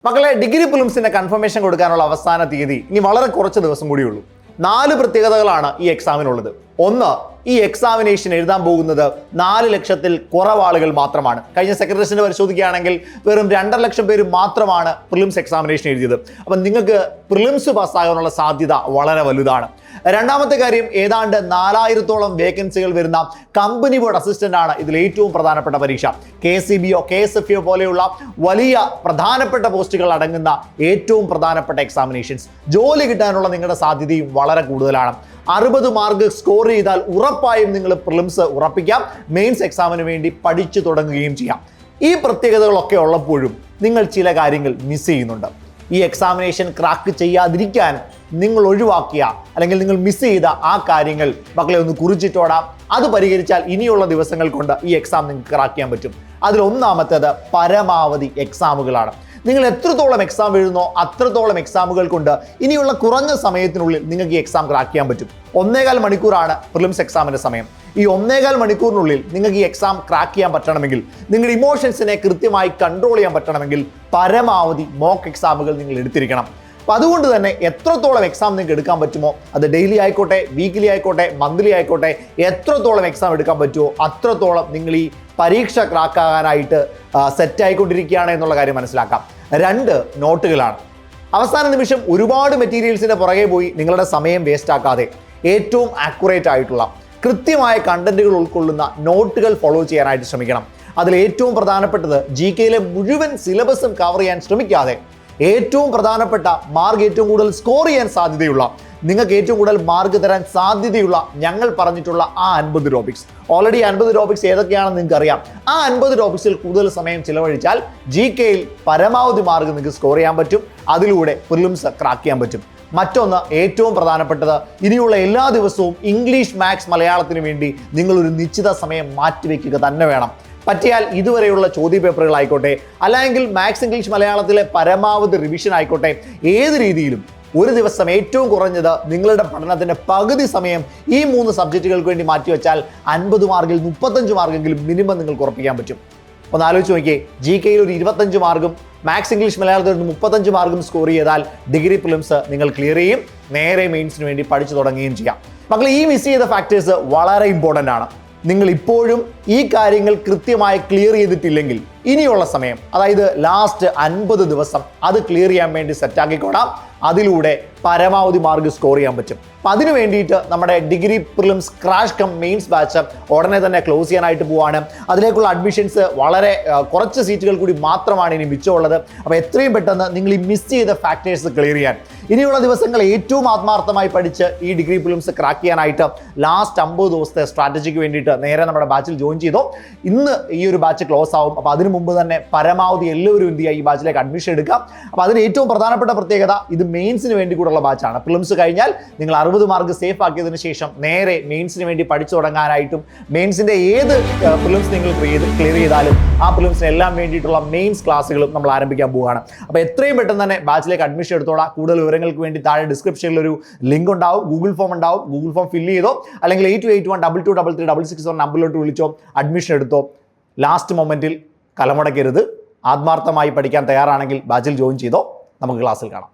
മക്കളെ, degree പ്രിലിംസിന്റെ confirmation കൊടുക്കാനുള്ള അവസാന തീയതി ഇനി വളരെ കുറച്ച് ദിവസം കൂടിയുള്ളൂ. 4 പ്രത്യേകതകളാണ് ഈ എക്സാമിനുള്ളത്. ഒന്ന്, ഈ എക്സാമിനേഷൻ എഴുതാൻ പോകുന്നത് 4 ലക്ഷത്തിൽ കുറവ് ആളുകൾ മാത്രമാണ്. കഴിഞ്ഞ സെക്രട്ടറിസിന്റെ പരിശോധിക്കുകയാണെങ്കിൽ വെറും 2.5 ലക്ഷം പേര് മാത്രമാണ് പ്രിലിംസ് എക്സാമിനേഷൻ എഴുതിയത്. അപ്പം നിങ്ങൾക്ക് പ്രിലിംസ് പാസ്സാകാനുള്ള സാധ്യത വളരെ വലുതാണ്. രണ്ടാമത്തെ കാര്യം, ഏതാണ്ട് 4000-ഓളം വേക്കൻസികൾ വരുന്ന കമ്പനി ബോർഡ് അസിസ്റ്റന്റ് ആണ് ഇതിൽ ഏറ്റവും പ്രധാനപ്പെട്ട പരീക്ഷ. KCBO, KSFO പോലെയുള്ള വലിയ പ്രധാനപ്പെട്ട പോസ്റ്റുകൾ അടങ്ങുന്ന ഏറ്റവും പ്രധാനപ്പെട്ട എക്സാമിനേഷൻസ്. ജോലി കിട്ടാനുള്ള നിങ്ങളുടെ സാധ്യതയും വളരെ കൂടുതലാണ്. 60 മാർക്ക് സ്കോർ ചെയ്താൽ ഉറപ്പായും നിങ്ങൾ പ്രിലിംസ് ഉറപ്പിക്കാം. മെയിൻസ് എക്സാമിന് വേണ്ടി പഠിച്ചു തുടങ്ങുകയും ചെയ്യാം. ഈ പ്രത്യേകതകളൊക്കെ ഉള്ളപ്പോഴും നിങ്ങൾ ചില കാര്യങ്ങൾ മിസ് ചെയ്യുന്നുണ്ട്. ഈ എക്സാമിനേഷൻ ക്രാക്ക് ചെയ്യാതിരിക്കാൻ നിങ്ങൾ ഒഴിവാക്കിയ അല്ലെങ്കിൽ നിങ്ങൾ മിസ് ചെയ്ത ആ കാര്യങ്ങൾ മക്കളെ ഒന്ന് കുറിച്ചിട്ടോടാം. അത് പരിഹരിച്ചാൽ ഇനിയുള്ള ദിവസങ്ങൾ കൊണ്ട് ഈ എക്സാം നിങ്ങൾക്ക് ക്രാക്ക് ചെയ്യാൻ പറ്റും. അതിലൊന്നാമത്തേത് പരമാവധി എക്സാമുകളാണ്. നിങ്ങൾ എത്രത്തോളം എക്സാം എഴുതുന്നോ അത്രത്തോളം എക്സാമുകൾ കൊണ്ട് ഇനിയുള്ള കുറഞ്ഞ സമയത്തിനുള്ളിൽ നിങ്ങൾക്ക് ഈ എക്സാം ക്രാക്ക് ചെയ്യാൻ പറ്റും. 1.25 മണിക്കൂറാണ് പ്രിലിംസ് എക്സാമിന്റെ സമയം. ഈ 1.25 മണിക്കൂറിനുള്ളിൽ നിങ്ങൾക്ക് ഈ എക്സാം ക്രാക്ക് ചെയ്യാൻ പറ്റണമെങ്കിൽ, നിങ്ങളുടെ ഇമോഷൻസിനെ കൃത്യമായി കൺട്രോൾ ചെയ്യാൻ പറ്റണമെങ്കിൽ പരമാവധി മോക്ക് എക്സാമുകൾ നിങ്ങൾ എടുത്തിരിക്കണം. അപ്പം അതുകൊണ്ട് തന്നെ എത്രത്തോളം എക്സാം നിങ്ങൾക്ക് എടുക്കാൻ പറ്റുമോ, അത് ഡെയിലി ആയിക്കോട്ടെ, വീക്ക്ലി ആയിക്കോട്ടെ, മന്ത്ലി ആയിക്കോട്ടെ, എത്രത്തോളം എക്സാം എടുക്കാൻ പറ്റുമോ അത്രത്തോളം നിങ്ങൾ ഈ പരീക്ഷ ക്രാക്കാകാനായിട്ട് സെറ്റ് ആയിക്കൊണ്ടിരിക്കുകയാണ് എന്നുള്ള കാര്യം മനസ്സിലാക്കാം. 2 നോട്ടുകളാണ്. അവസാന നിമിഷം ഒരുപാട് മെറ്റീരിയൽസിന്റെ പുറകെ പോയി നിങ്ങളുടെ സമയം വേസ്റ്റ് ആക്കാതെ ഏറ്റവും ആക്യുറേറ്റ് ആയിട്ടുള്ള കൃത്യമായ കണ്ടന്റുകൾ ഉൾക്കൊള്ളുന്ന നോട്ടുകൾ ഫോളോ ചെയ്യാനായിട്ട് ശ്രമിക്കണം. അതിൽ ഏറ്റവും പ്രധാനപ്പെട്ടത് GKയിലെ മുഴുവൻ സിലബസും കവർ ചെയ്യാൻ ശ്രമിക്കാതെ ഏറ്റവും പ്രധാനപ്പെട്ട മാർക്ക് ഏറ്റവും കൂടുതൽ സ്കോർ ചെയ്യാൻ സാധ്യതയുള്ള, നിങ്ങൾക്ക് ഏറ്റവും കൂടുതൽ മാർക്ക് തരാൻ സാധ്യതയുള്ള ഞങ്ങൾ പറഞ്ഞിട്ടുള്ള ആ 50 ടോപ്പിക്സ്, ഓൾറെഡി 50 ടോപ്പിക്സ് ഏതൊക്കെയാണെന്ന് നിങ്ങൾക്ക് അറിയാം. ആ 50 ടോപ്പിക്സിൽ കൂടുതൽ സമയം ചിലവഴിച്ചാൽ GKയിൽ പരമാവധി മാർക്ക് നിങ്ങൾക്ക് സ്കോർ ചെയ്യാൻ പറ്റും. അതിലൂടെ പ്രിലിംസ് ക്രാക്ക് ചെയ്യാൻ പറ്റും. മറ്റൊന്ന്, ഏറ്റവും പ്രധാനപ്പെട്ടത്, ഇനിയുള്ള എല്ലാ ദിവസവും ഇംഗ്ലീഷ്, മാത്സ്, മലയാളത്തിന് വേണ്ടി നിങ്ങൾ ഒരു നിശ്ചിത സമയം മാറ്റിവെക്കുക തന്നെ വേണം. പറ്റിയാൽ ഇതുവരെയുള്ള ചോദ്യപേപ്പറുകളായിക്കോട്ടെ, അല്ലെങ്കിൽ മാത്സ്, ഇംഗ്ലീഷ്, മലയാളത്തിലെ പരമാവധി റിവിഷൻ ആയിക്കോട്ടെ, ഏത് രീതിയിലും ഒരു ദിവസം ഏറ്റവും കുറഞ്ഞത് നിങ്ങളുടെ പഠനത്തിൻ്റെ പകുതി സമയം ഈ 3 സബ്ജക്റ്റുകൾക്ക് വേണ്ടി മാറ്റിവെച്ചാൽ 50 മാർക്കിൽ 35 മാർക്കെങ്കിലും മിനിമം നിങ്ങൾക്ക് ഉറപ്പിക്കാൻ പറ്റും. ഒന്ന് ആലോചിച്ച് നോക്കിയേ, GKയിൽ ഒരു 25 മാർക്കും മാത്സ്, ഇംഗ്ലീഷ്, മലയാളത്തിൽ ഒരു 35 മാർക്കും സ്കോർ ചെയ്താൽ ഡിഗ്രി പ്രിലിംസ് നിങ്ങൾ ക്ലിയർ ചെയ്യും. നേരെ മെയിൻസിന് വേണ്ടി പഠിച്ചു തുടങ്ങുകയും ചെയ്യാം. മക്കൾ, ഈ മിസ് ചെയ്ത ഫാക്ടേഴ്സ് വളരെ ഇമ്പോർട്ടൻ്റ് ആണ്. നിങ്ങൾ ഇപ്പോഴും ഈ കാര്യങ്ങൾ കൃത്യമായി ക്ലിയർ ചെയ്തിട്ടില്ലെങ്കിൽ ഇനിയുള്ള സമയം, അതായത് ലാസ്റ്റ് 50 ദിവസം അത് ക്ലിയർ ചെയ്യാൻ വേണ്ടി സെറ്റാക്കിക്കോടാം. അതിലൂടെ പരമാവധി മാർക്ക് സ്കോർ ചെയ്യാൻ പറ്റും. അപ്പം അതിനു വേണ്ടിയിട്ട് നമ്മുടെ degree prelims crash come mains batch ഉടനെ തന്നെ ക്ലോസ് ചെയ്യാനായിട്ട് പോവാണ്. അതിലേക്കുള്ള അഡ്മിഷൻസ് വളരെ കുറച്ച് സീറ്റുകൾ കൂടി മാത്രമാണ് ഇനി മിച്ചമുള്ളത്. അപ്പോൾ എത്രയും പെട്ടെന്ന് നിങ്ങൾ ഈ മിസ് ചെയ്ത ഫാക്ടേഴ്സ് ക്ലിയർ ചെയ്യാൻ ഇനിയുള്ള ദിവസങ്ങൾ ഏറ്റവും ആത്മാർത്ഥമായി പഠിച്ച് ഈ ഡിഗ്രി പ്രിലിംസ് ക്രാക്ക് ചെയ്യാനായിട്ട് ലാസ്റ്റ് 50 ദിവസത്തെ സ്ട്രാറ്റജിക്ക് വേണ്ടിയിട്ട് നേരെ നമ്മുടെ ബാച്ചിൽ ജോയിൻ ചെയ്തോ. ഇന്ന് ഈ ഒരു ബാച്ച് ക്ലോസ് ആവും. അപ്പോൾ അതിന് മുമ്പ് തന്നെ പരമാവധി എല്ലാവരും എന്ത് ചെയ്യുക, ഈ ബാച്ചിലേക്ക് അഡ്മിഷൻ എടുക്കാം. അപ്പോൾ അതിന് ഏറ്റവും പ്രധാനപ്പെട്ട പ്രത്യേകത, ഇത് മെയിൻസിന് വേണ്ടി കൂടെയുള്ള ബാച്ചാണ്. പ്രിലിംസ് കഴിഞ്ഞാൽ നിങ്ങൾ 60 മാർക്ക് സേഫ് ആക്കിയതിനു ശേഷം നേരെ മെയിൻസിന് വേണ്ടി പഠിച്ചു തുടങ്ങാനായിട്ടും, മെയിൻസിന്റെ ഏത് പ്രിലിംസ് നിങ്ങൾ ക്ലിയർ ചെയ്താലും ആ പ്രിലിംസിന് എല്ലാം വേണ്ടിയിട്ടുള്ള മെയിൻസ് ക്ലാസ്സുകളും നമ്മൾ ആരംഭിക്കാൻ പോവുകയാണ്. അപ്പോൾ എത്രയും പെട്ടെന്ന് തന്നെ ബാച്ചിലേക്ക് അഡ്മിഷൻ എടുത്തോളാം. കൂടുതൽ വിവരങ്ങൾക്ക് വേണ്ടി താഴെ ഡിസ്ക്രിപ്ഷനിൽ ഒരു ലിങ്ക് ഉണ്ടാവും, ഗൂഗിൾ ഫോം ഉണ്ടാവും. ഗൂഗിൾ ഫോം ഫില്ല് ചെയ്തോ, അല്ലെങ്കിൽ 8281223366 നമ്പറിലോട്ട് വിളിച്ചോ, അഡ്മിഷൻ എടുത്തോ. ലാസ്റ്റ് മൊമെന്റിൽ കലമുടക്കരുത്. ആത്മാർത്ഥമായി പഠിക്കാൻ തയ്യാറാണെങ്കിൽ ബാച്ചിൽ ജോയിൻ ചെയ്തോ. നമുക്ക് ക്ലാസ്സിൽ കാണാം.